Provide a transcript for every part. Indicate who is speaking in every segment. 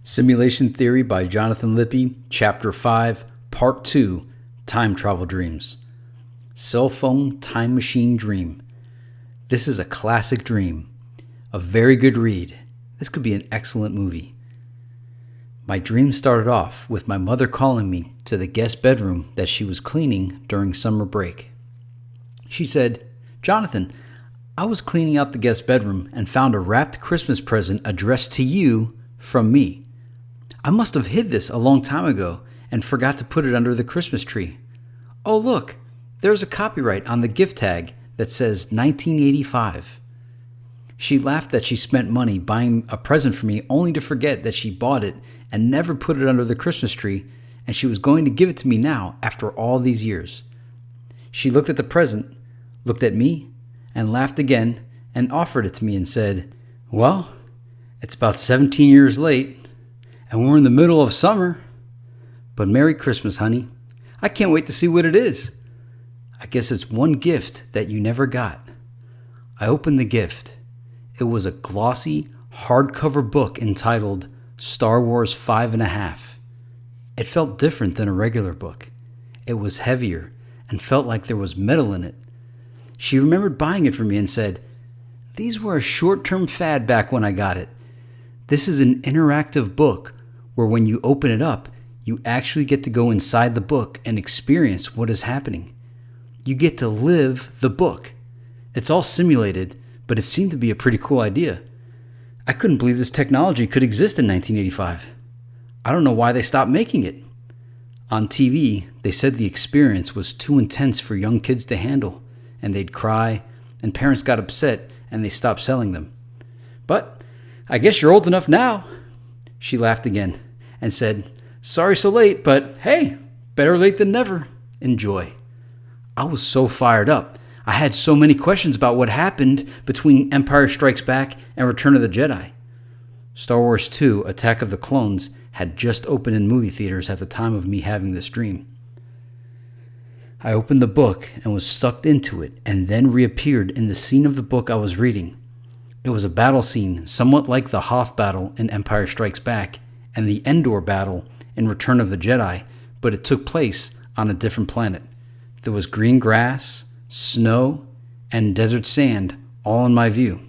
Speaker 1: Simulation Theory by Jonathan Lippe, Chapter 5, Part 2, Time Travel Dreams. Cell Phone Time Machine Dream. This is a classic dream. A very good read. This could be an excellent movie. My dream started off with my mother calling me to the guest bedroom that she was cleaning during summer break. She said, "Jonathan, I was cleaning out the guest bedroom and found a wrapped Christmas present addressed to you from me. I must have hid this a long time ago and forgot to put it under the Christmas tree. Oh, look, there's a copyright on the gift tag that says 1985. She laughed that she spent money buying a present for me only to forget that she bought it and never put it under the Christmas tree, and she was going to give it to me now after all these years. She looked at the present, looked at me, and laughed again and offered it to me and said, 'Well, it's about 17 years late, and we're in the middle of summer. But Merry Christmas, honey. I can't wait to see what it is. I guess it's one gift that you never got.' I opened the gift. It was a glossy, hardcover book entitled Star Wars 5.5. It felt different than a regular book. It was heavier and felt like there was metal in it. She remembered buying it for me and said, 'These were a short-term fad back when I got it. This is an interactive book where when you open it up, you actually get to go inside the book and experience what is happening. You get to live the book. It's all simulated, but it seemed to be a pretty cool idea. I couldn't believe this technology could exist in 1985. I don't know why they stopped making it. On TV, they said the experience was too intense for young kids to handle, and they'd cry, and parents got upset, and they stopped selling them. But I guess you're old enough now.' She laughed again and said, 'Sorry so late, but hey, better late than never. Enjoy.' I was so fired up. I had so many questions about what happened between Empire Strikes Back and Return of the Jedi. Star Wars 2, Attack of the Clones had just opened in movie theaters at the time of me having this dream. I opened the book and was sucked into it and then reappeared in the scene of the book I was reading. It was a battle scene somewhat like the Hoth battle in Empire Strikes Back and the Endor battle in Return of the Jedi, but it took place on a different planet. There was green grass, snow, and desert sand all in my view.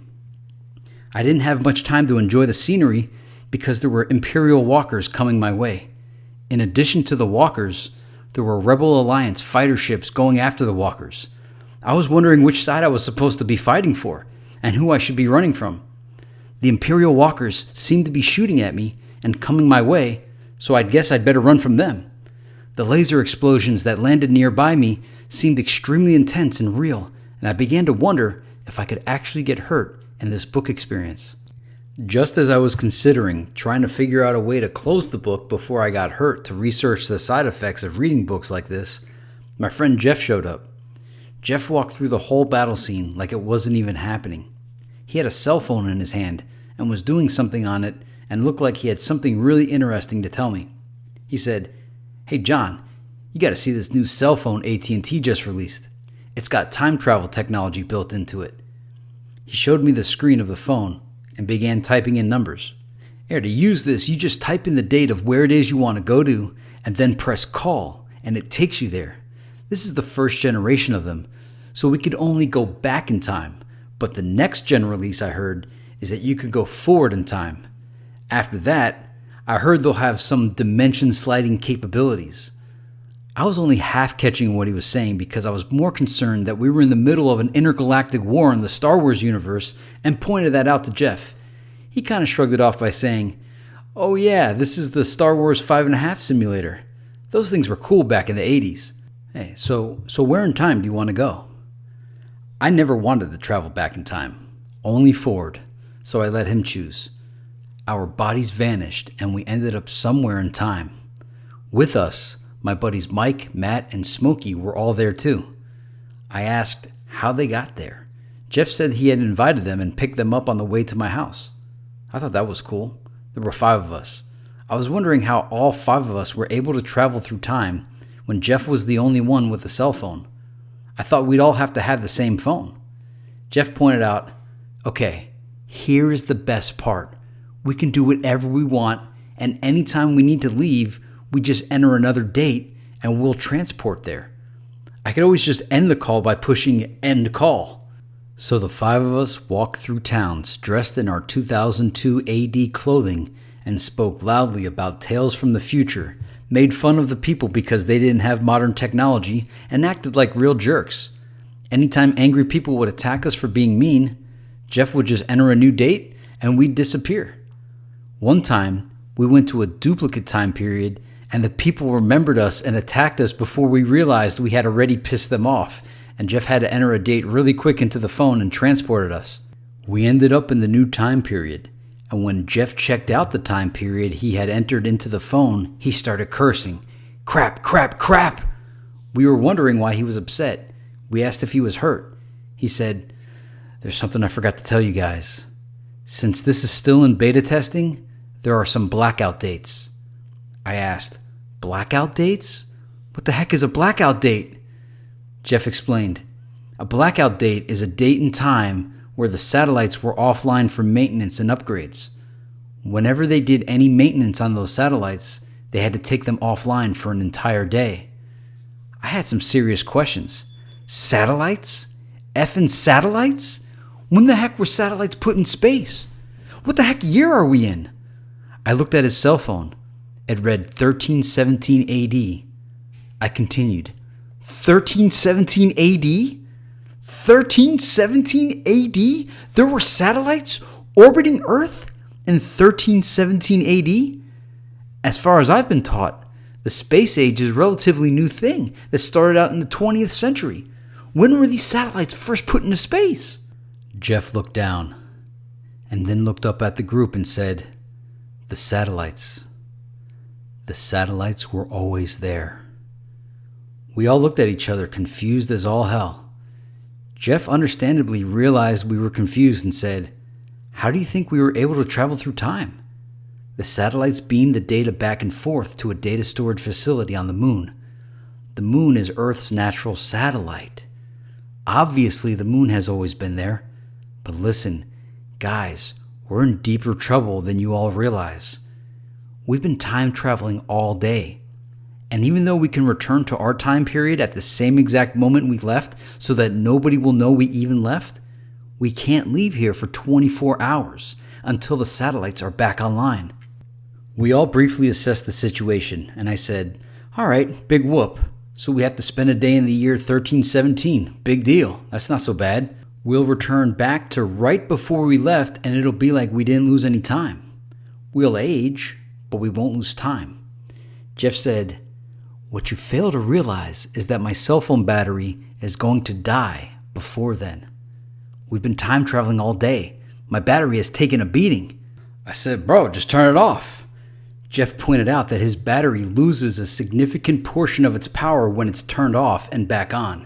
Speaker 1: I didn't have much time to enjoy the scenery because there were Imperial walkers coming my way. In addition to the walkers, there were Rebel Alliance fighter ships going after the walkers. I was wondering which side I was supposed to be fighting for and who I should be running from. The Imperial walkers seemed to be shooting at me and coming my way, so I'd guess I'd better run from them. The laser explosions that landed nearby me seemed extremely intense and real, and I began to wonder if I could actually get hurt in this book experience. Just as I was considering trying to figure out a way to close the book before I got hurt to research the side effects of reading books like this, my friend Jeff showed up. Jeff walked through the whole battle scene like it wasn't even happening. He had a cell phone in his hand and was doing something on it and looked like he had something really interesting to tell me. He said, "Hey John, you got to see this new cell phone AT&T just released. It's got time travel technology built into it." He showed me the screen of the phone and began typing in numbers. "Here, to use this, you just type in the date of where it is you want to go to and then press call, and it takes you there. This is the first generation of them, so we could only go back in time. But the next gen release I heard is that you could go forward in time. After that, I heard they'll have some dimension sliding capabilities." I was only half catching what he was saying because I was more concerned that we were in the middle of an intergalactic war in the Star Wars universe and pointed that out to Jeff. He kind of shrugged it off by saying, "Oh yeah, this is the Star Wars 5.5 simulator. Those things were cool back in the 80s. Hey, so where in time do you want to go?" I never wanted to travel back in time, only forward, so I let him choose. Our bodies vanished and we ended up somewhere in time. With us, my buddies Mike, Matt, and Smokey were all there too. I asked how they got there. Jeff said he had invited them and picked them up on the way to my house. I thought that was cool. There were 5 of us. I was wondering how all 5 of us were able to travel through time when Jeff was the only one with a cell phone. I thought we'd all have to have the same phone. Jeff pointed out, "Okay, here is the best part. We can do whatever we want and anytime we need to leave, we just enter another date and we'll transport there. I could always just end the call by pushing end call. So the 5 of us walked through towns dressed in our 2002 AD clothing and spoke loudly about tales from the future, made fun of the people because they didn't have modern technology, and acted like real jerks. Anytime angry people would attack us for being mean, Jeff would just enter a new date and we'd disappear. One time, we went to a duplicate time period and the people remembered us and attacked us before we realized we had already pissed them off, and Jeff had to enter a date really quick into the phone and transported us. We ended up in the new time period, and when Jeff checked out the time period he had entered into the phone, he started cursing. Crap, crap, crap! We were wondering why he was upset. We asked if he was hurt. He said, "There's something I forgot to tell you guys. Since this is still in beta testing, there are some blackout dates." I asked, "Blackout dates? What the heck is a blackout date?" Jeff explained, "A blackout date is a date and time where the satellites were offline for maintenance and upgrades. Whenever they did any maintenance on those satellites, they had to take them offline for an entire day." I had some serious questions. Satellites? Effing satellites? When the heck were satellites put in space? What the heck year are we in? I looked at his cell phone. It read 1317 AD. I continued, 1317 AD? 1317 AD? There were satellites orbiting Earth in 1317 AD? As far as I've been taught, the space age is a relatively new thing that started out in the 20th century. When were these satellites first put into space? Jeff looked down and then looked up at the group and said, "The satellites. The satellites were always there." We all looked at each other, confused as all hell. Jeff understandably realized we were confused and said, "How do you think we were able to travel through time? The satellites beamed the data back and forth to a data storage facility on the moon. The moon is Earth's natural satellite. Obviously, the moon has always been there. But listen, guys, we're in deeper trouble than you all realize. We've been time traveling all day. And even though we can return to our time period at the same exact moment we left so that nobody will know we even left, we can't leave here for 24 hours until the satellites are back online." We all briefly assessed the situation, and I said, "All right, big whoop. So we have to spend a day in the year 1317. Big deal. That's not so bad. We'll return back to right before we left, and it'll be like we didn't lose any time. We'll age, but we won't lose time." Jeff said, "What you fail to realize is that my cell phone battery is going to die before then. We've been time traveling all day. My battery has taken a beating." I said, "Bro, just turn it off." Jeff pointed out that his battery loses a significant portion of its power when it's turned off and back on.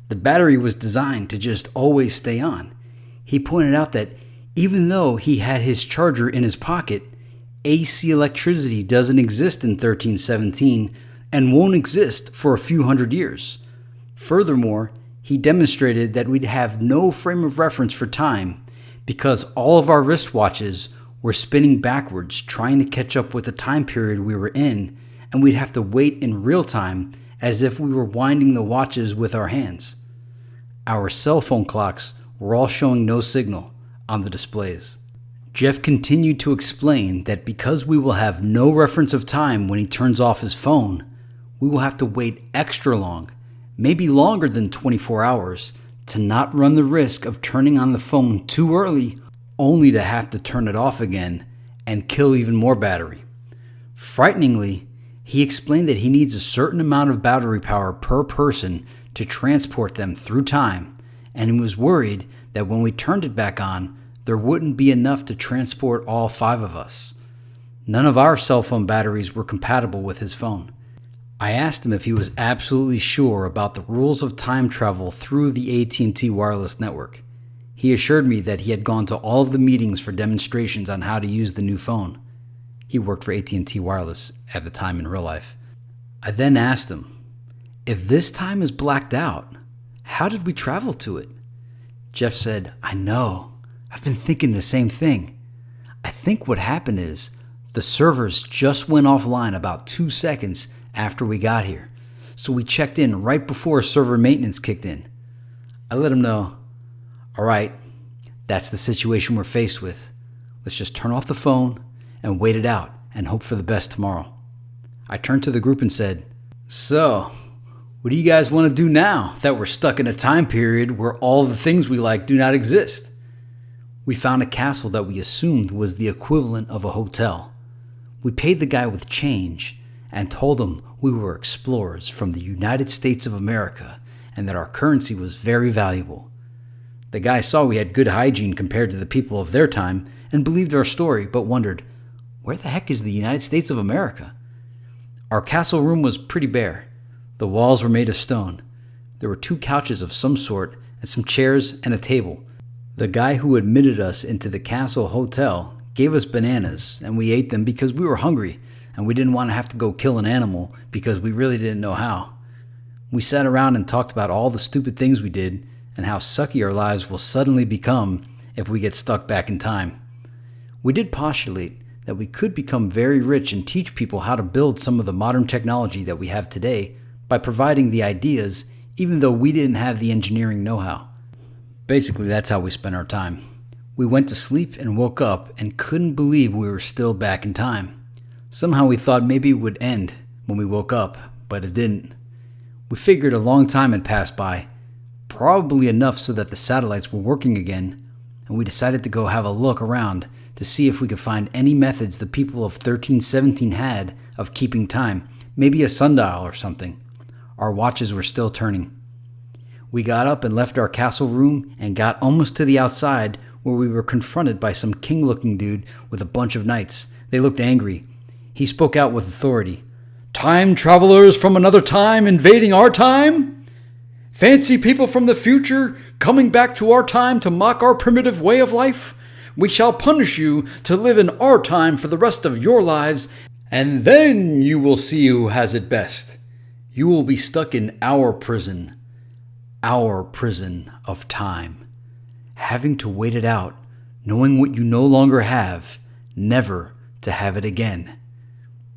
Speaker 1: The battery was designed to just always stay on. He pointed out that even though he had his charger in his pocket, AC electricity doesn't exist in 1317 and won't exist for a few hundred years. Furthermore, he demonstrated that we'd have no frame of reference for time because all of our wristwatches were spinning backwards trying to catch up with the time period we were in, and we'd have to wait in real time as if we were winding the watches with our hands. Our cell phone clocks were all showing no signal on the displays. Jeff continued to explain that because we will have no reference of time when he turns off his phone, we will have to wait extra long, maybe longer than 24 hours, to not run the risk of turning on the phone too early only to have to turn it off again and kill even more battery. Frighteningly, he explained that he needs a certain amount of battery power per person to transport them through time, and he was worried that when we turned it back on, there wouldn't be enough to transport all 5 of us. None of our cell phone batteries were compatible with his phone. I asked him if he was absolutely sure about the rules of time travel through the AT&T wireless network. He assured me that he had gone to all of the meetings for demonstrations on how to use the new phone. He worked for AT&T Wireless at the time in real life. I then asked him, "If this time is blacked out, how did we travel to it?" Jeff said, "I know. I've been thinking the same thing. I think what happened is The servers just went offline about 2 seconds after we got here, so we checked in right before server maintenance kicked in. I let him know, all right, that's the situation we're faced with. Let's just turn off the phone and wait it out and hope for the best tomorrow. I turned to the group and said, so, what do you guys want to do now that we're stuck in a time period where all the things we like do not exist? We found a castle that we assumed was the equivalent of a hotel. We paid the guy with change and told him we were explorers from the United States of America and that our currency was very valuable. The guy saw we had good hygiene compared to the people of their time and believed our story, but wondered, where the heck is the United States of America? Our castle room was pretty bare. The walls were made of stone. There were 2 couches of some sort and some chairs and a table. The guy who admitted us into the castle hotel gave us bananas, and we ate them because we were hungry, and we didn't want to have to go kill an animal because we really didn't know how. We sat around and talked about all the stupid things we did and how sucky our lives will suddenly become if we get stuck back in time. We did postulate that we could become very rich and teach people how to build some of the modern technology that we have today by providing the ideas, even though we didn't have the engineering know-how. Basically, that's how we spent our time. We went to sleep and woke up and couldn't believe we were still back in time. Somehow we thought maybe it would end when we woke up, but it didn't. We figured a long time had passed by, probably enough so that the satellites were working again, and we decided to go have a look around to see if we could find any methods the people of 1317 had of keeping time, maybe a sundial or something. Our watches were still turning. We got up and left our castle room and got almost to the outside where we were confronted by some king-looking dude with a bunch of knights. They looked angry. He spoke out with authority. Time travelers from another time invading our time? Fancy people from the future coming back to our time to mock our primitive way of life? We shall punish you to live in our time for the rest of your lives, and then you will see who has it best. You will be stuck in our prison of time, having to wait it out, knowing what you no longer have, never to have it again.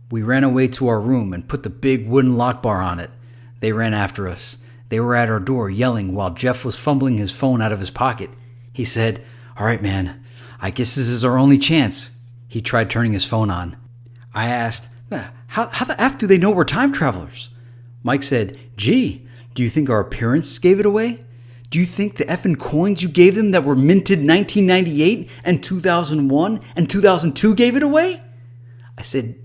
Speaker 1: We ran away to our room and put the big wooden lock bar on it. They ran after us. They were at our door yelling while Jeff was fumbling his phone out of his pocket. He said, all right, man, I guess this is our only chance. He tried turning his phone on. I asked, how the F do they know we're time travelers? Mike said, gee, do you think our appearance gave it away? Do you think the effing coins you gave them that were minted 1998 and 2001 and 2002 gave it away? I said,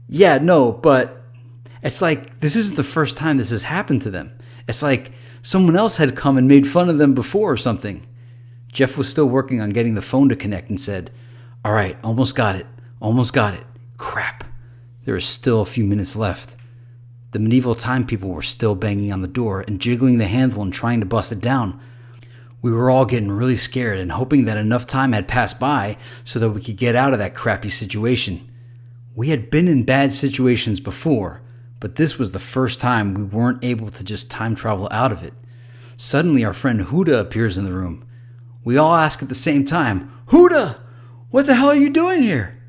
Speaker 1: yeah, no, but it's like this isn't the first time this has happened to them. It's like someone else had come and made fun of them before or something. Jeff was still working on getting the phone to connect and said, all right, almost got it. Crap. There is still a few minutes left. The medieval time people were still banging on the door and jiggling the handle and trying to bust it down. We were all getting really scared and hoping that enough time had passed by so that we could get out of that crappy situation. We had been in bad situations before, but this was the first time we weren't able to just time travel out of it. Suddenly our friend Huda appears in the room. We all ask at the same time, Huda, what the hell are you doing here?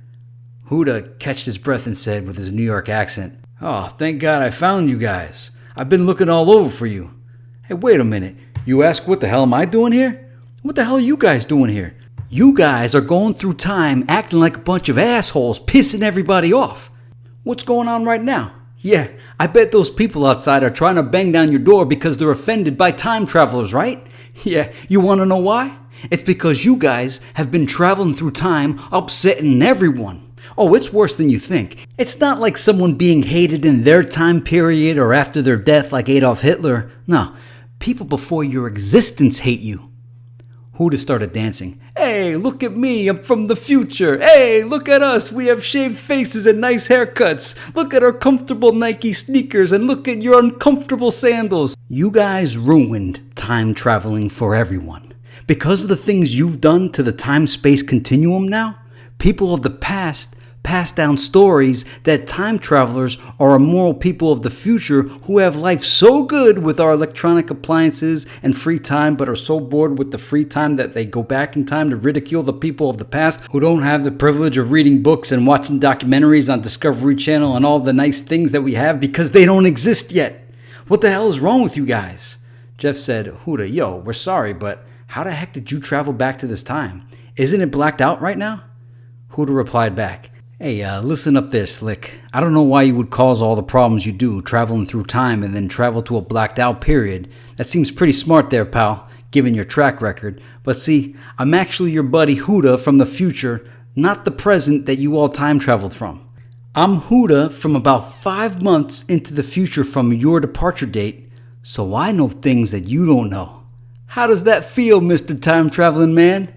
Speaker 1: Huda catched his breath and said with his New York accent, oh, thank God I found you guys. I've been looking all over for you. Hey, wait a minute. You ask what the hell am I doing here? What the hell are you guys doing here? You guys are going through time acting like a bunch of assholes, pissing everybody off. What's going on right now? Yeah, I bet those people outside are trying to bang down your door because they're offended by time travelers, right? Yeah, you want to know why? It's because you guys have been traveling through time, upsetting everyone. Oh, it's worse than you think. It's not like someone being hated in their time period or after their death like Adolf Hitler. No, people before your existence hate you. Huda started dancing. Hey, look at me, I'm from the future. Hey, look at us, we have shaved faces and nice haircuts. Look at our comfortable Nike sneakers and look at your uncomfortable sandals. You guys ruined time traveling for everyone. Because of the things you've done to the time-space continuum now, people of the past passed down stories that time travelers are immoral people of the future who have life so good with our electronic appliances and free time, but are so bored with the free time that they go back in time to ridicule the people of the past who don't have the privilege of reading books and watching documentaries on Discovery Channel and all the nice things that we have because they don't exist yet. What the hell is wrong with you guys? Jeff said, Huda, yo, we're sorry, but how the heck did you travel back to this time? Isn't it blacked out right now? Huda replied back, hey, listen up there, Slick. I don't know why you would cause all the problems you do traveling through time and then travel to a blacked out period. That seems pretty smart there, pal, given your track record. But see, I'm actually your buddy Huda from the future, not the present that you all time traveled from. I'm Huda from about 5 months into the future from your departure date, so I know things that you don't know. How does that feel, Mr. Time Traveling Man?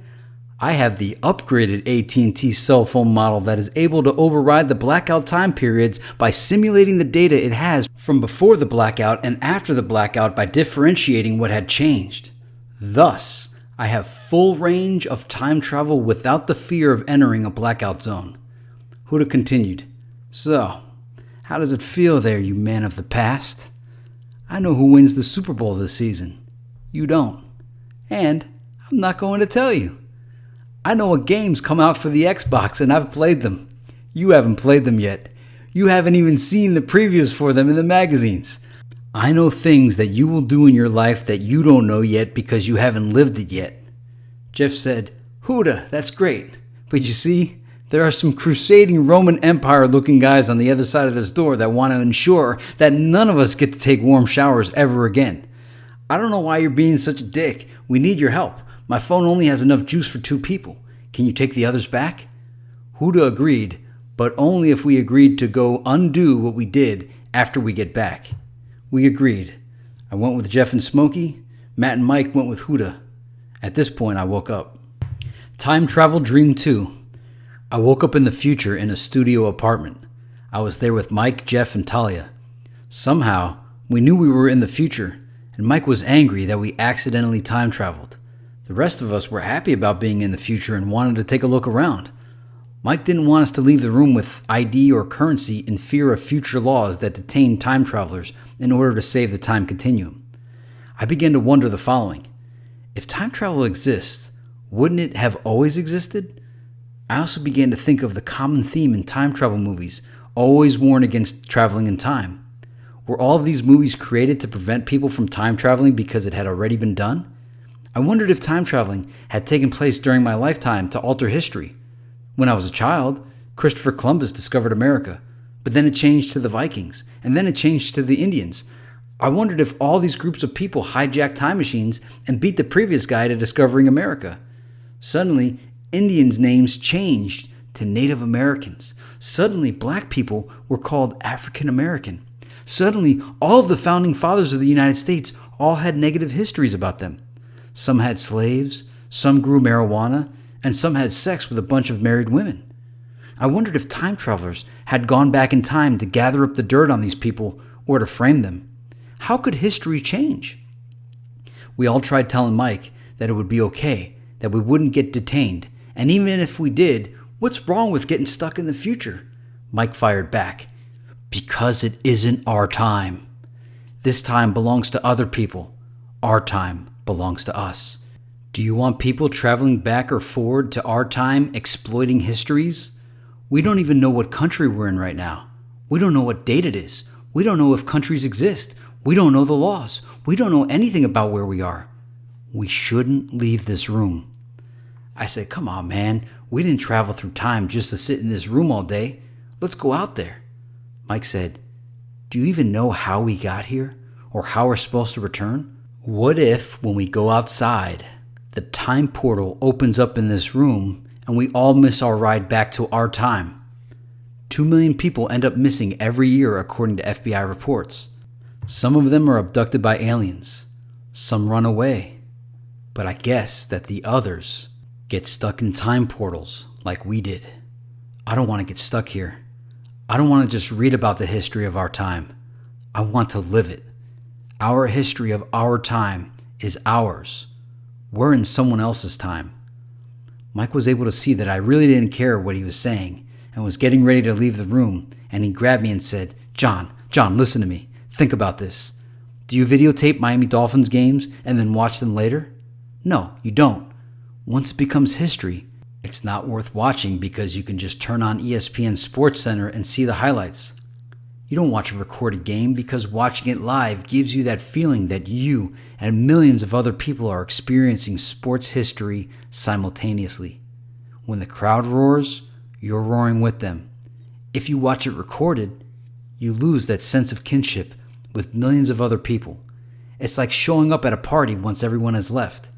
Speaker 1: I have the upgraded AT&T cell phone model that is able to override the blackout time periods by simulating the data it has from before the blackout and after the blackout by differentiating what had changed. Thus, I have full range of time travel without the fear of entering a blackout zone. Huda continued, so, how does it feel there, you man of the past? I know who wins the Super Bowl this season. You don't. And I'm not going to tell you. I know what games come out for the Xbox and I've played them. You haven't played them yet. You haven't even seen the previews for them in the magazines. I know things that you will do in your life that you don't know yet because you haven't lived it yet. Jeff said, Huda, that's great. But you see, there are some crusading Roman Empire looking guys on the other side of this door that want to ensure that none of us get to take warm showers ever again. I don't know why you're being such a dick. We need your help. My phone only has enough juice for 2 people. Can you take the others back? Huda agreed, but only if we agreed to go undo what we did after we get back. We agreed. I went with Jeff and Smokey. Matt and Mike went with Huda. At this point, I woke up. Time Travel Dream 2. I woke up in the future in a studio apartment. I was there with Mike, Jeff, and Talia. Somehow, we knew we were in the future, and Mike was angry that we accidentally time traveled. The rest of us were happy about being in the future and wanted to take a look around. Mike didn't want us to leave the room with ID or currency in fear of future laws that detain time travelers in order to save the time continuum. I began to wonder the following. If time travel exists, wouldn't it have always existed? I also began to think of the common theme in time travel movies, always warn against traveling in time. Were all of these movies created to prevent people from time traveling because it had already been done? I wondered if time traveling had taken place during my lifetime to alter history. When I was a child, Christopher Columbus discovered America, but then it changed to the Vikings, and then it changed to the Indians. I wondered if all these groups of people hijacked time machines and beat the previous guy to discovering America. Suddenly, Indians' names changed to Native Americans. Suddenly, black people were called African American. Suddenly, all of the founding fathers of the United States all had negative histories about them. Some had slaves, some grew marijuana, and some had sex with a bunch of married women. I wondered if time travelers had gone back in time to gather up the dirt on these people or to frame them. How could history change? We all tried telling Mike that it would be okay, that we wouldn't get detained, and even if we did, what's wrong with getting stuck in the future? Mike fired back, because it isn't our time. This time belongs to other people. Our time belongs to us. Do you want people traveling back or forward to our time exploiting histories? We don't even know what country we're in right now. We don't know what date it is. We don't know if countries exist. We don't know the laws. We don't know anything about where we are. We shouldn't leave this room. I said, come on, man. We didn't travel through time just to sit in this room all day. Let's go out there. Mike said, do you even know how we got here or how we're supposed to return? What if, when we go outside, the time portal opens up in this room and we all miss our ride back to our time? 2 million people end up missing every year according to FBI reports. Some of them are abducted by aliens. Some run away. But I guess that the others get stuck in time portals like we did. I don't want to get stuck here. I don't want to just read about the history of our time. I want to live it. Our history of our time is ours. We're in someone else's time. Mike was able to see that I really didn't care what he was saying, and was getting ready to leave the room, and he grabbed me and said, John, listen to me. Think about this. Do you videotape Miami Dolphins games and then watch them later? No, you don't. Once it becomes history, it's not worth watching because you can just turn on ESPN SportsCenter and see the highlights. You don't watch a recorded game because watching it live gives you that feeling that you and millions of other people are experiencing sports history simultaneously. When the crowd roars, you're roaring with them. If you watch it recorded, you lose that sense of kinship with millions of other people. It's like showing up at a party once everyone has left.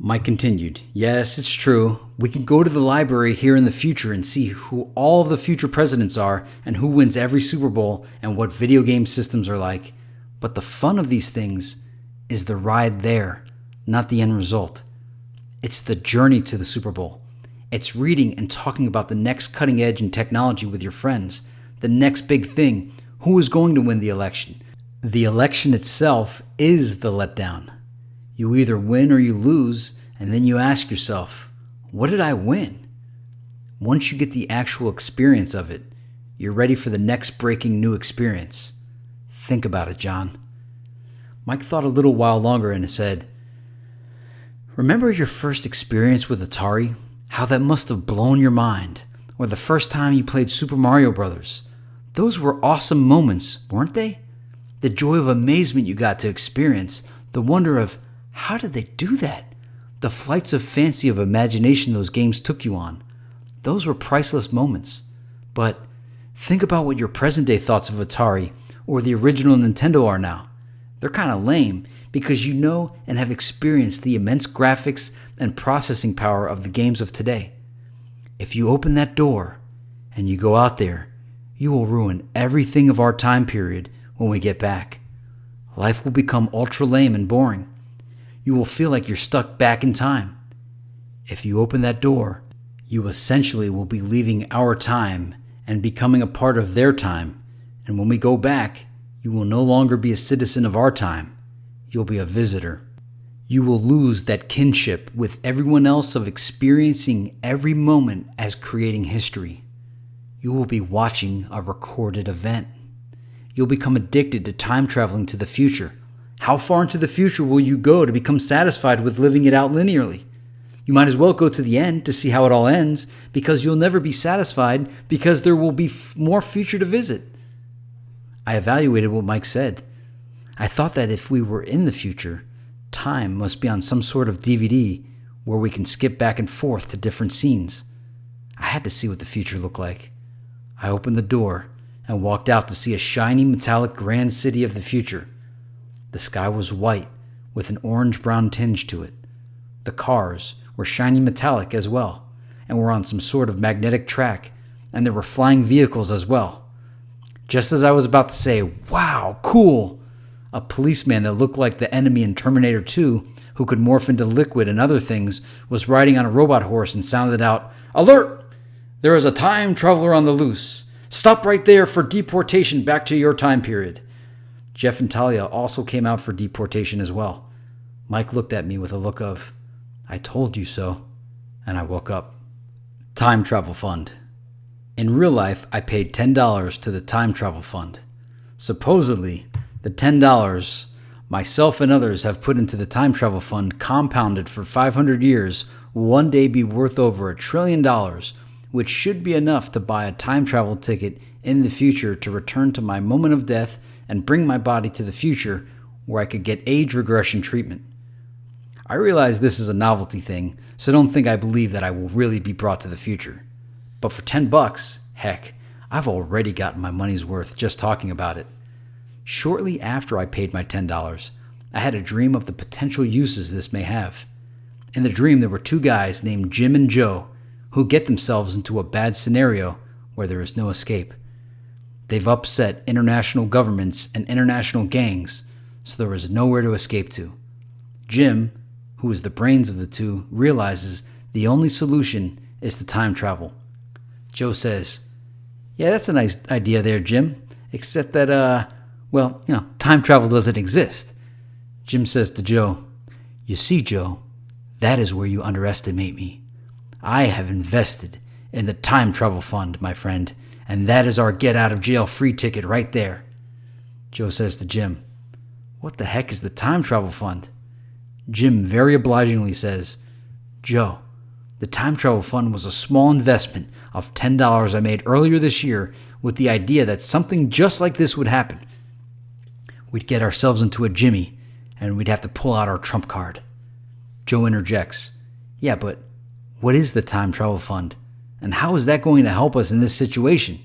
Speaker 1: Mike continued, yes, it's true. We can go to the library here in the future and see who all of the future presidents are and who wins every Super Bowl and what video game systems are like. But the fun of these things is the ride there, not the end result. It's the journey to the Super Bowl. It's reading and talking about the next cutting edge in technology with your friends, the next big thing, who is going to win the election. The election itself is the letdown. You either win or you lose, and then you ask yourself, what did I win? Once you get the actual experience of it, you're ready for the next breaking new experience. Think about it, John. Mike thought a little while longer and said, remember your first experience with Atari? How that must have blown your mind. Or the first time you played Super Mario Brothers. Those were awesome moments, weren't they? The joy of amazement you got to experience. The wonder of, how did they do that? The flights of fancy of imagination those games took you on. Those were priceless moments. But think about what your present-day thoughts of Atari or the original Nintendo are now. They're kind of lame because you know and have experienced the immense graphics and processing power of the games of today. If you open that door and you go out there, you will ruin everything of our time period when we get back. Life will become ultra lame and boring. You will feel like you're stuck back in time. If you open that door, you essentially will be leaving our time and becoming a part of their time. And when we go back, you will no longer be a citizen of our time. You'll be a visitor. You will lose that kinship with everyone else of experiencing every moment as creating history. You will be watching a recorded event. You'll become addicted to time traveling to the future. How far into the future will you go to become satisfied with living it out linearly? You might as well go to the end to see how it all ends, because you'll never be satisfied because there will be more future to visit. I evaluated what Mike said. I thought that if we were in the future, time must be on some sort of DVD where we can skip back and forth to different scenes. I had to see what the future looked like. I opened the door and walked out to see a shiny metallic grand city of the future. The sky was white with an orange-brown tinge to it. The cars were shiny metallic as well and were on some sort of magnetic track, and there were flying vehicles as well. Just as I was about to say, wow, cool, a policeman that looked like the enemy in Terminator 2, who could morph into liquid and other things, was riding on a robot horse and sounded out, alert! There is a time traveler on the loose. Stop right there for deportation back to your time period. Jeff and Talia also came out for deportation as well. Mike looked at me with a look of, I told you so, and I woke up. Time Travel Fund. In real life, I paid $10 to the Time Travel Fund. Supposedly, the $10 myself and others have put into the Time Travel Fund compounded for 500 years will one day be worth over $1 trillion, which should be enough to buy a time travel ticket in the future to return to my moment of death and bring my body to the future where I could get age regression treatment. I realize this is a novelty thing, so don't think I believe that I will really be brought to the future. But for $10, heck, I've already gotten my money's worth just talking about it. Shortly after I paid my $10, I had a dream of the potential uses this may have. In the dream, there were two guys named Jim and Joe who get themselves into a bad scenario where there is no escape. They've upset international governments and international gangs, so there is nowhere to escape to. Jim, who is the brains of the two, realizes the only solution is to time travel. Joe says, yeah, that's a nice idea there, Jim, except that, time travel doesn't exist. Jim says to Joe, you see, Joe, that is where you underestimate me. I have invested In the time travel fund, my friend. And that is our get out of jail free ticket right there. Joe says to Jim, "What the heck is the time travel fund?" Jim very obligingly says, "Joe, the time travel fund was a small investment of $10 I made earlier this year with the idea that something just like this would happen. We'd get ourselves into a jimmy and we'd have to pull out our trump card." Joe interjects, "Yeah, but what is the time travel fund? And how is that going to help us in this situation?"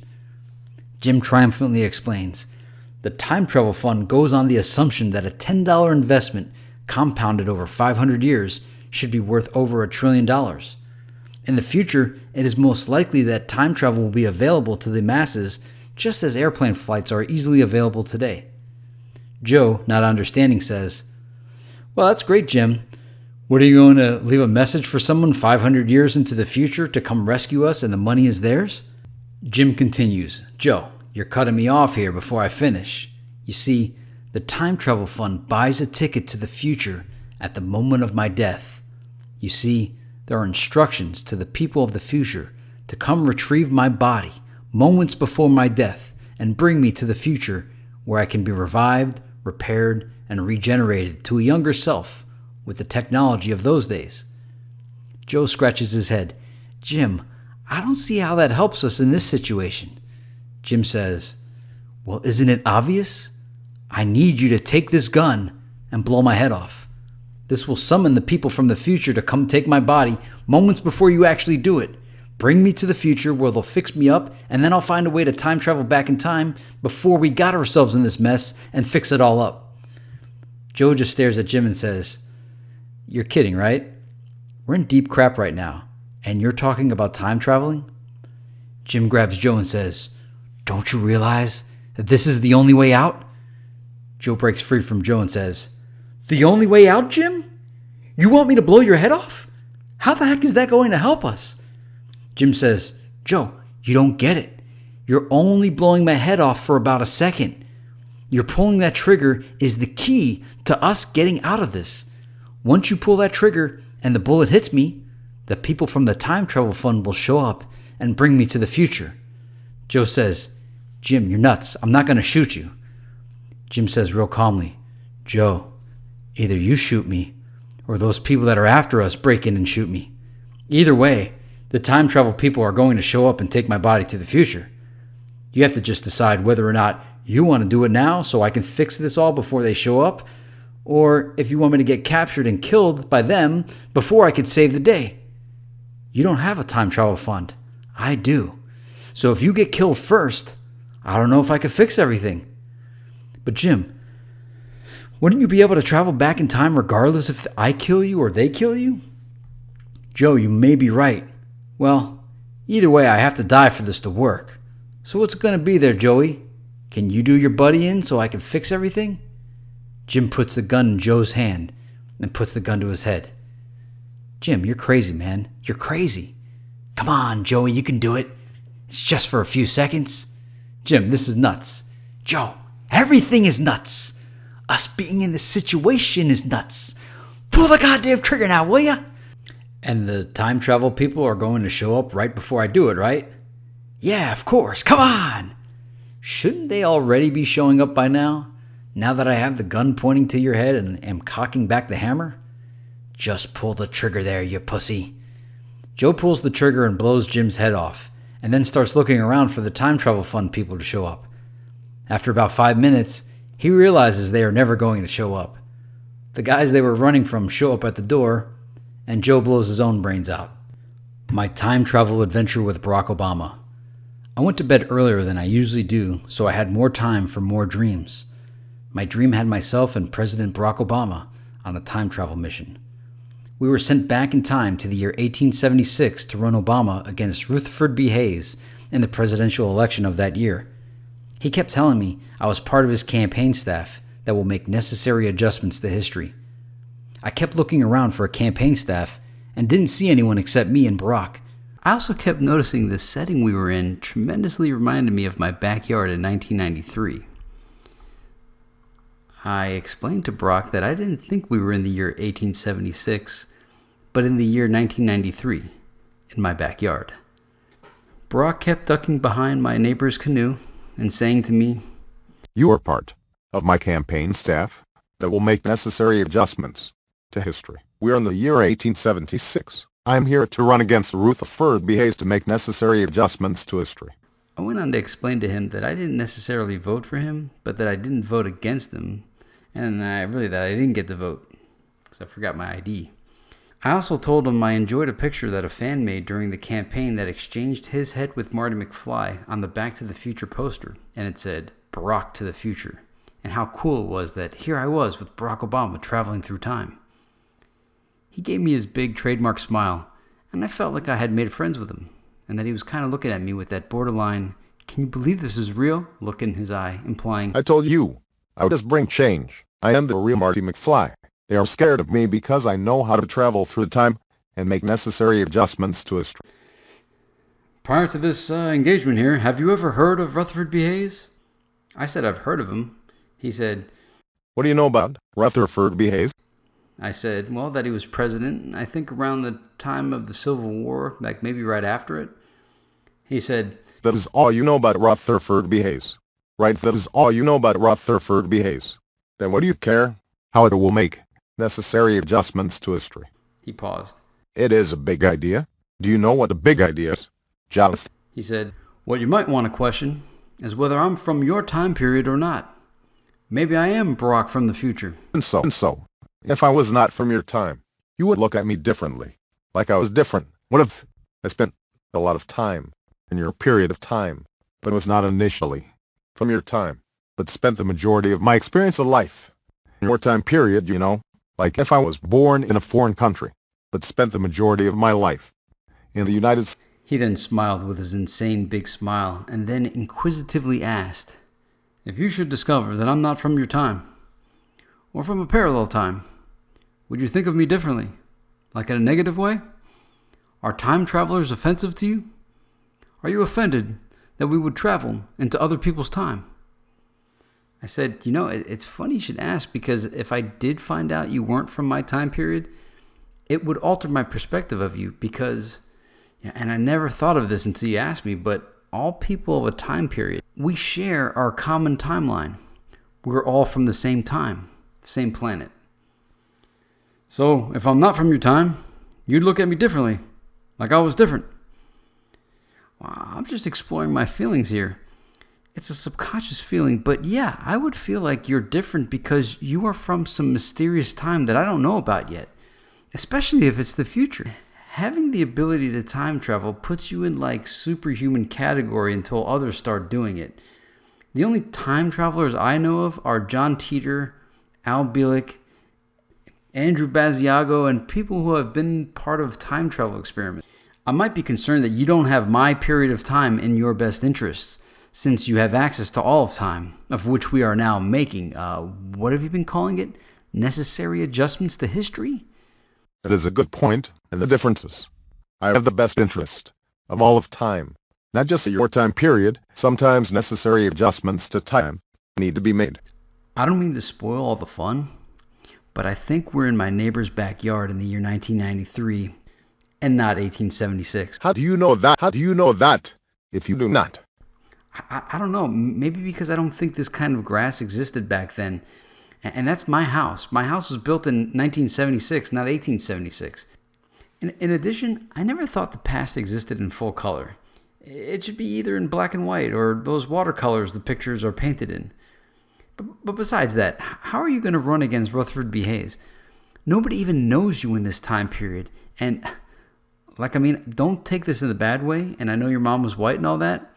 Speaker 1: Jim triumphantly explains, "The time travel fund goes on the assumption that a $10 investment compounded over 500 years should be worth over $1 trillion. In the future, it is most likely that time travel will be available to the masses just as airplane flights are easily available today." Joe, not understanding, says, "Well, that's great, Jim. What, are you going to leave a message for someone 500 years into the future to come rescue us and the money is theirs?" Jim continues, "Joe, you're cutting me off here before I finish. You see, the time travel fund buys a ticket to the future at the moment of my death. You see, there are instructions to the people of the future to come retrieve my body moments before my death and bring me to the future where I can be revived, repaired, and regenerated to a younger self with the technology of those days." Joe scratches his head. "Jim, I don't see how that helps us in this situation." Jim says, "Well, isn't it obvious? I need you to take this gun and blow my head off. This will summon the people from the future to come take my body moments before you actually do it. Bring me to the future where they'll fix me up, and then I'll find a way to time travel back in time before we got ourselves in this mess and fix it all up." Joe just stares at Jim and says, "You're kidding, right? We're in deep crap right now, and you're talking about time traveling?" Jim grabs Joe and says, "Don't you realize that this is the only way out?" Joe breaks free from Joe and says, "The only way out, Jim? You want me to blow your head off? How the heck is that going to help us?" Jim says, "Joe, you don't get it. You're only blowing my head off for about a second. You're pulling that trigger is the key to us getting out of this. Once you pull that trigger and the bullet hits me, the people from the time travel fund will show up and bring me to the future." Joe says, "Jim, you're nuts. I'm not going to shoot you." Jim says real calmly, "Joe, either you shoot me or those people that are after us break in and shoot me. Either way, the time travel people are going to show up and take my body to the future. You have to just decide whether or not you want to do it now so I can fix this all before they show up, or if you want me to get captured and killed by them before I could save the day. You don't have a time travel fund. I do. So if you get killed first, I don't know if I could fix everything. But Jim, wouldn't you be able to travel back in time regardless if I kill you or they kill you?" "Joe, you may be right. Well, either way, I have to die for this to work. So what's it going to be there, Joey? Can you do your buddy in so I can fix everything?" Jim puts the gun in Joe's hand and puts the gun to his head. "Jim, you're crazy, man. You're crazy. Come on, Joey, you can do it. It's just for a few seconds." "Jim, this is nuts." "Joe, everything is nuts. Us being in this situation is nuts. Pull the goddamn trigger now, will ya?" "And the time travel people are going to show up right before I do it, right?" "Yeah, of course. Come on." "Shouldn't they already be showing up by now that I have the gun pointing to your head and am cocking back the hammer?" "Just pull the trigger there, you pussy." Joe pulls the trigger and blows Jim's head off, and then starts looking around for the time travel fund people to show up. After about 5 minutes, he realizes they are never going to show up. The guys they were running from show up at the door, and Joe blows his own brains out. My time travel adventure with Barack Obama. I went to bed earlier than I usually do, so I had more time for more dreams. My dream had myself and President Barack Obama on a time travel mission. We were sent back in time to the year 1876 to run Obama against Rutherford B. Hayes in the presidential election of that year. He kept telling me I was part of his campaign staff that will make necessary adjustments to history. I kept looking around for a campaign staff and didn't see anyone except me and Barack. I also kept noticing the setting we were in tremendously reminded me of my backyard in 1993. I explained to Barack that I didn't think we were in the year 1876, but in the year 1993, in my backyard. Barack kept ducking behind my neighbor's canoe and saying to me,
Speaker 2: "You are part of my campaign staff that will make necessary adjustments to history. We are in the year 1876. I am here to run against Rutherford B. Hayes to make necessary adjustments to history."
Speaker 1: I went on to explain to him that I didn't necessarily vote for him, but that I didn't vote against him, and that I didn't get to vote, because I forgot my ID. I also told him I enjoyed a picture that a fan made during the campaign that exchanged his head with Marty McFly on the Back to the Future poster, and it said, "Barack to the Future," and how cool it was that here I was with Barack Obama traveling through time. He gave me his big trademark smile, and I felt like I had made friends with him, and that he was kind of looking at me with that borderline, "Can you believe this is real?" look in his eye, implying,
Speaker 2: "I told you, I would just bring change. I am the real Marty McFly. They are scared of me because I know how to travel through time and make necessary adjustments to history."
Speaker 1: "Prior to this engagement here, have you ever heard of Rutherford B. Hayes?" I said I've heard of him. He said,
Speaker 2: "What do you know about Rutherford B. Hayes?"
Speaker 1: I said, well, that he was president, I think around the time of the Civil War, like maybe right after it. He said,
Speaker 2: "That is all you know about Rutherford B. Hayes. Right, that is all you know about Rutherford B. Hayes. Then what do you care how it will make necessary adjustments to history?"
Speaker 1: He paused.
Speaker 2: "It is a big idea. Do you know what a big idea is, Jonathan?"
Speaker 1: He said, "What you might want to question is whether I'm from your time period or not. Maybe I am Barack from the future."
Speaker 2: And so, if I was not from your time, you would look at me differently. Like I was different. What if I spent a lot of time in your period of time, but was not initially from your time, but spent the majority of my experience of life in your time period, you know? Like if I was born in a foreign country, but spent the majority of my life in the United States."
Speaker 1: He then smiled with his insane big smile, and then inquisitively asked, "If you should discover that I'm not from your time, or from a parallel time, would you think of me differently? Like in a negative way? Are time travelers offensive to you? Are you offended that we would travel into other people's time?" I said, it's funny you should ask, because if I did find out you weren't from my time period, it would alter my perspective of you, because, and I never thought of this until you asked me, but all people of a time period, we share our common timeline. We're all from the same time, same planet. So if I'm not from your time, you'd look at me differently, like I was different. Well, I'm just exploring my feelings here. It's a subconscious feeling, but yeah, I would feel like you're different because you are from some mysterious time that I don't know about yet, especially if it's the future. Having the ability to time travel puts you in like superhuman category until others start doing it. The only time travelers I know of are John Teeter, Al Bielek, Andrew Basiago, and people who have been part of time travel experiments. I might be concerned that you don't have my period of time in your best interests, since you have access to all of time, of which we are now making, what have you been calling it? Necessary adjustments to history?
Speaker 2: That is a good point, and the differences. I have the best interest of all of time, not just your time period. Sometimes necessary adjustments to time need to be made.
Speaker 1: I don't mean to spoil all the fun, but I think we're in my neighbor's backyard in the year 1993 and not 1876.
Speaker 2: How do you know that? How do you know that if you do not?
Speaker 1: I don't know. Maybe because I don't think this kind of grass existed back then. And that's my house. My house was built in 1976, not 1876. In addition, I never thought the past existed in full color. It should be either in black and white or those watercolors the pictures are painted in. But besides that, how are you going to run against Rutherford B. Hayes? Nobody even knows you in this time period. And, don't take this in the bad way, and I know your mom was white and all that,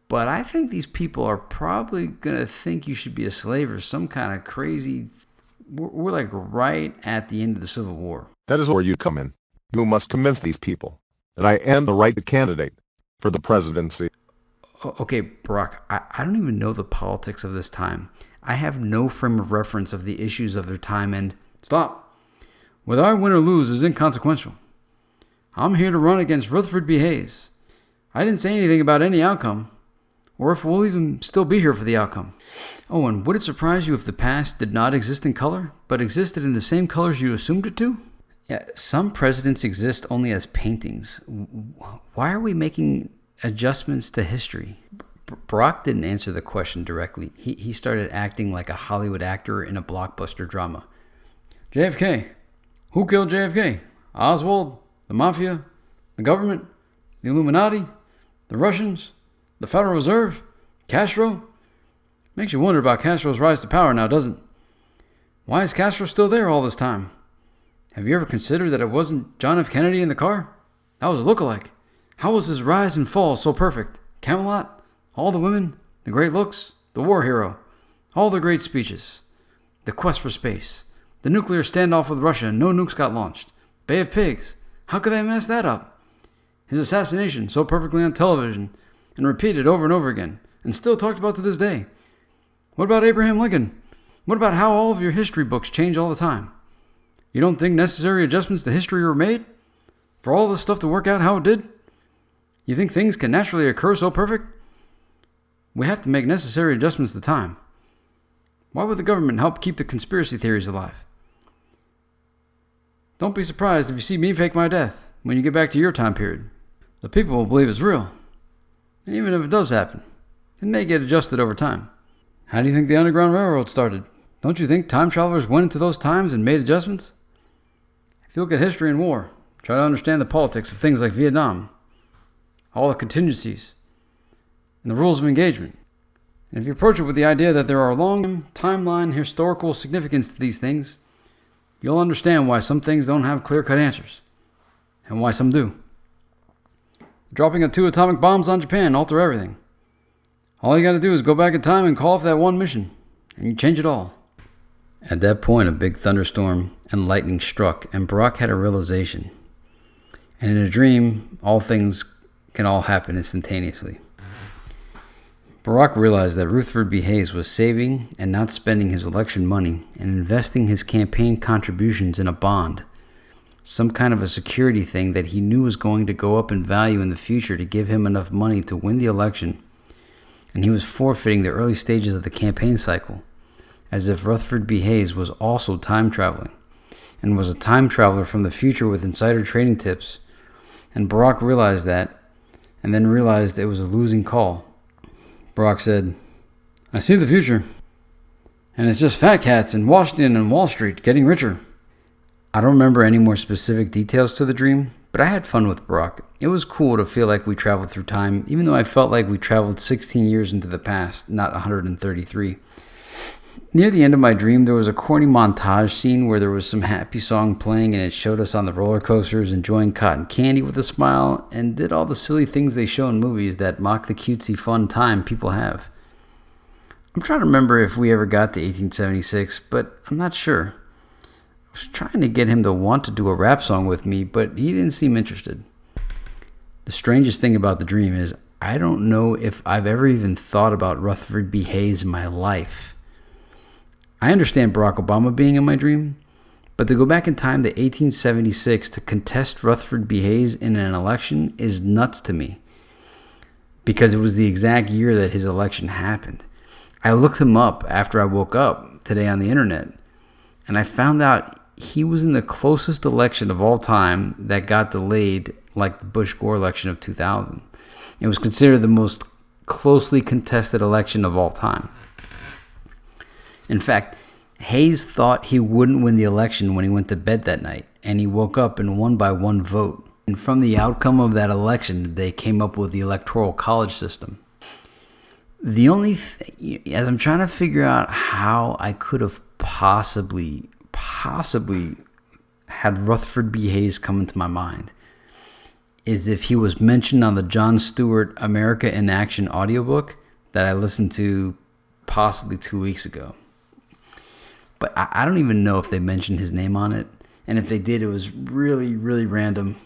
Speaker 1: but I think these people are probably going to think you should be a slave or some kind of crazy... We're like right at the end of the Civil War.
Speaker 2: That is where you come in. You must convince these people that I am the right candidate for the presidency.
Speaker 1: Okay, Barack, I don't even know the politics of this time. I have no frame of reference of the issues of their time, and... Stop. Whether I win or lose is inconsequential. I'm here to run against Rutherford B. Hayes. I didn't say anything about any outcome, or if we'll even still be here for the outcome. Oh, and would it surprise you if the past did not exist in color, but existed in the same colors you assumed it to? Yeah, some presidents exist only as paintings. Why are we making adjustments to history. Barack didn't answer the question directly. He started acting like a Hollywood actor in a blockbuster drama. JFK. Who killed JFK? Oswald? The Mafia? The government? The Illuminati? The Russians? The Federal Reserve? Castro? Makes you wonder about Castro's rise to power now, doesn't it? Why is Castro still there all this time? Have you ever considered that it wasn't John F. Kennedy in the car? That was a lookalike. How was his rise and fall so perfect? Camelot? All the women? The great looks? The war hero? All the great speeches? The quest for space? The nuclear standoff with Russia and no nukes got launched? Bay of Pigs? How could they mess that up? His assassination, so perfectly on television and repeated over and over again and still talked about to this day. What about Abraham Lincoln? What about how all of your history books change all the time? You don't think necessary adjustments to history were made? For all this stuff to work out how it did? You think things can naturally occur so perfect? We have to make necessary adjustments to time. Why would the government help keep the conspiracy theories alive? Don't be surprised if you see me fake my death when you get back to your time period. The people will believe it's real. And even if it does happen, it may get adjusted over time. How do you think the Underground Railroad started? Don't you think time travelers went into those times and made adjustments? If you look at history and war, try to understand the politics of things like Vietnam, all the contingencies, and the rules of engagement. And if you approach it with the idea that there are long timeline historical significance to these things, you'll understand why some things don't have clear-cut answers, and why some do. Dropping of 2 atomic bombs on Japan alter everything. All you gotta do is go back in time and call off that one mission, and you change it all. At that point, a big thunderstorm and lightning struck, and Barack had a realization. And in a dream, all things can all happen instantaneously. Barack realized that Rutherford B. Hayes was saving and not spending his election money and investing his campaign contributions in a bond, some kind of a security thing that he knew was going to go up in value in the future to give him enough money to win the election. And he was forfeiting the early stages of the campaign cycle, as if Rutherford B. Hayes was also time traveling, and was a time traveler from the future with insider trading tips. And Barack realized that, and then realized it was a losing call. Barack said, "I see the future, and it's just fat cats in Washington and Wall Street getting richer." I don't remember any more specific details to the dream, but I had fun with Barack. It was cool to feel like we traveled through time, even though I felt like we traveled 16 years into the past, not 133. Near the end of my dream, there was a corny montage scene where there was some happy song playing, and it showed us on the roller coasters enjoying cotton candy with a smile, and did all the silly things they show in movies that mock the cutesy fun time people have. I'm trying to remember if we ever got to 1876, but I'm not sure. I was trying to get him to want to do a rap song with me, but he didn't seem interested. The strangest thing about the dream is I don't know if I've ever even thought about Rutherford B. Hayes in my life. I understand Barack Obama being in my dream, but to go back in time to 1876 to contest Rutherford B. Hayes in an election is nuts to me, because it was the exact year that his election happened. I looked him up after I woke up today on the internet, and I found out he was in the closest election of all time that got delayed, like the Bush-Gore election of 2000. It was considered the most closely contested election of all time. In fact, Hayes thought he wouldn't win the election when he went to bed that night, and he woke up and won by 1 vote. And from the outcome of that election, they came up with the Electoral College system. The only thing, as I'm trying to figure out how I could have possibly had Rutherford B. Hayes come into my mind, is if he was mentioned on the Jon Stewart America in Action audiobook that I listened to possibly 2 weeks ago. But I don't even know if they mentioned his name on it. And if they did, it was really, really random.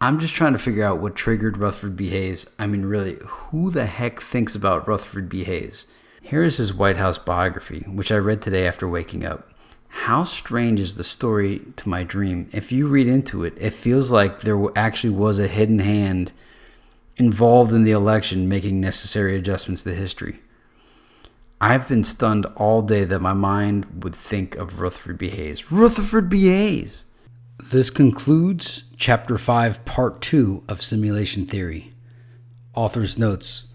Speaker 1: I'm just trying to figure out what triggered Rutherford B. Hayes. I mean, really, who the heck thinks about Rutherford B. Hayes? Here is his White House biography, which I read today after waking up. How strange is the story to my dream? If you read into it, it feels like there actually was a hidden hand involved in the election making necessary adjustments to history. I've been stunned all day that my mind would think of Rutherford B. Hayes. Rutherford B. Hayes! This concludes Chapter 5, Part 2 of Simulation Theory. Author's notes.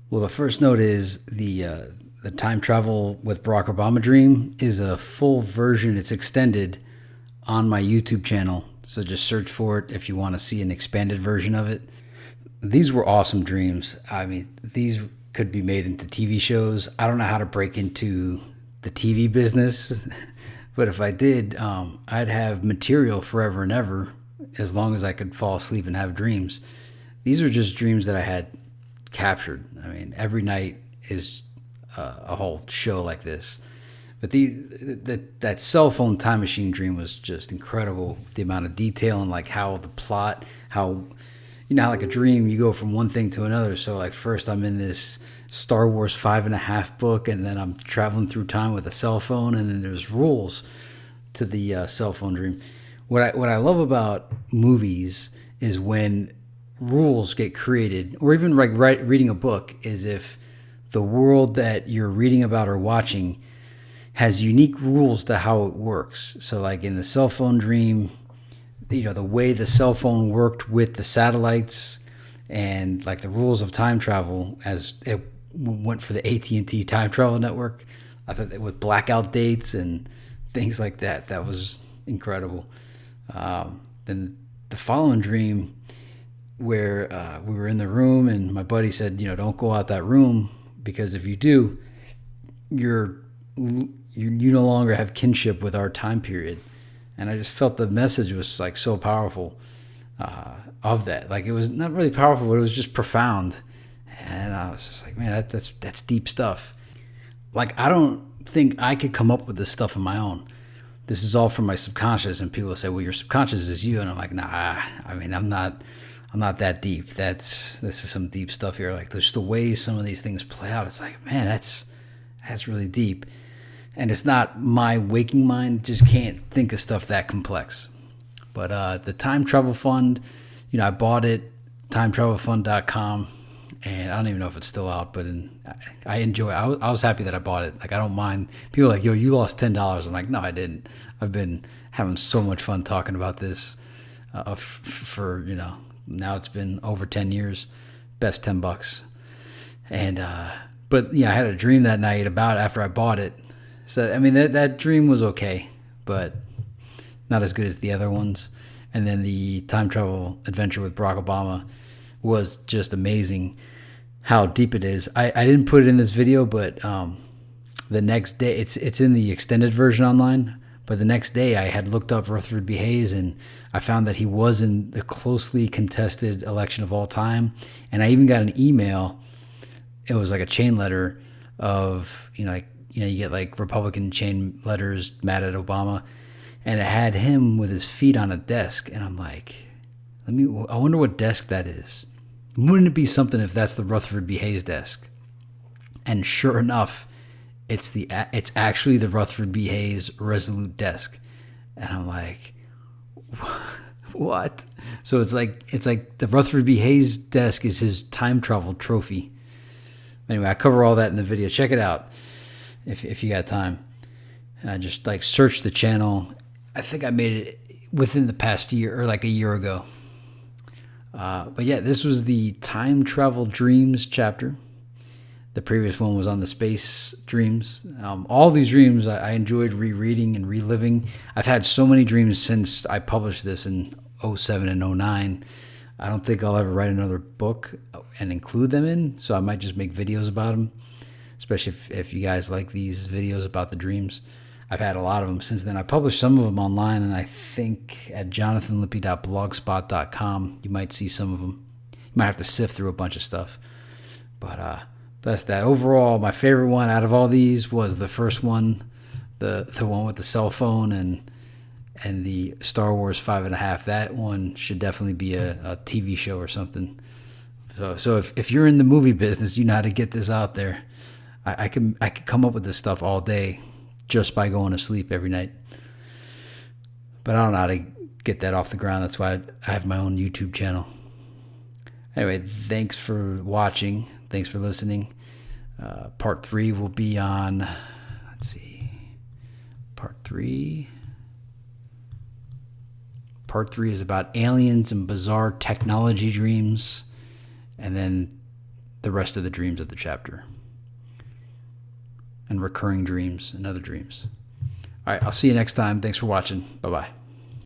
Speaker 1: Well, the first note is the time travel with Barack Obama dream is a full version. It's extended on my YouTube channel. So just search for it if you want to see an expanded version of it. These were awesome dreams. I mean, these could be made into TV shows. I don't know how to break into the TV business, but if I did, I'd have material forever and ever as long as I could fall asleep and have dreams. These are just dreams that I had captured. I mean, every night is a whole show like this. But that cell phone time machine dream was just incredible. The amount of detail and like how the plot, how, you know, how like a dream, you go from one thing to another. So like first I'm in this Star Wars 5.5 book, and then I'm traveling through time with a cell phone, and then there's rules to the cell phone dream. What I love about movies is when rules get created, or even like reading a book, is if the world that you're reading about or watching has unique rules to how it works. So like in the cell phone dream, you know, the way the cell phone worked with the satellites and like the rules of time travel as it went for the AT&T time travel network. I thought that with blackout dates and things like that, that was incredible. Then the following dream where we were in the room and my buddy said, you know, don't go out that room because if you do, you no longer have kinship with our time period. And I just felt the message was like so powerful of that. Like it was not really powerful, but it was just profound. And I was just like, man, that's deep stuff. Like I don't think I could come up with this stuff on my own. This is all from my subconscious. And people say, well, your subconscious is you. And I'm like, nah. I mean, I'm not that deep. This is some deep stuff here. Like there's the way some of these things play out. It's like, man, that's really deep. And it's not my waking mind, just can't think of stuff that complex. But the Time Travel Fund, you know, I bought it, timetravelfund.com, and I don't even know if it's still out, but I enjoy it. I was happy that I bought it. Like, I don't mind. People are like, yo, you lost $10. I'm like, no, I didn't. I've been having so much fun talking about this for, you know, now it's been over 10 years, best $10. And, but yeah, I had a dream that night about it after I bought it. So, I mean, that dream was okay, but not as good as the other ones. And then the time travel adventure with Barack Obama was just amazing how deep it is. I didn't put it in this video, but the next day, it's in the extended version online, but the next day I had looked up Rutherford B. Hayes, and I found that he was in the closely contested election of all time. And I even got an email. It was like a chain letter of, you know, you get like Republican chain letters mad at Obama, and it had him with his feet on a desk. And I'm like, I wonder what desk that is. Wouldn't it be something if that's the Rutherford B. Hayes desk? And sure enough, it's actually the Rutherford B. Hayes Resolute desk. And I'm like, what? So it's like the Rutherford B. Hayes desk is his time travel trophy. Anyway, I cover all that in the video. Check it out if you got time. Just like search the channel. I think I made it within the past year or like a year ago. But yeah, this was the Time Travel Dreams chapter. The previous one was on the space dreams. All these dreams I enjoyed rereading and reliving. I've had so many dreams since I published this in 07 and 09. I don't think I'll ever write another book and include them in, so I might just make videos about them, especially if you guys like these videos about the dreams. I've had a lot of them since then. I published some of them online, and I think at jonathanlippe.blogspot.com you might see some of them. You might have to sift through a bunch of stuff. But that's that. Overall, my favorite one out of all these was the first one, the one with the cell phone and the Star Wars 5.5. That one should definitely be a TV show or something. So if you're in the movie business, you know how to get this out there. I could come up with this stuff all day just by going to sleep every night. But I don't know how to get that off the ground. That's why I have my own YouTube channel. Anyway, thanks for watching. Thanks for listening. Part 3 will be on, let's see, Part 3 is about aliens and bizarre technology dreams. and then the rest of the dreams of the chapter, and recurring dreams and other dreams. All right, I'll see you next time. Thanks for watching. Bye-bye.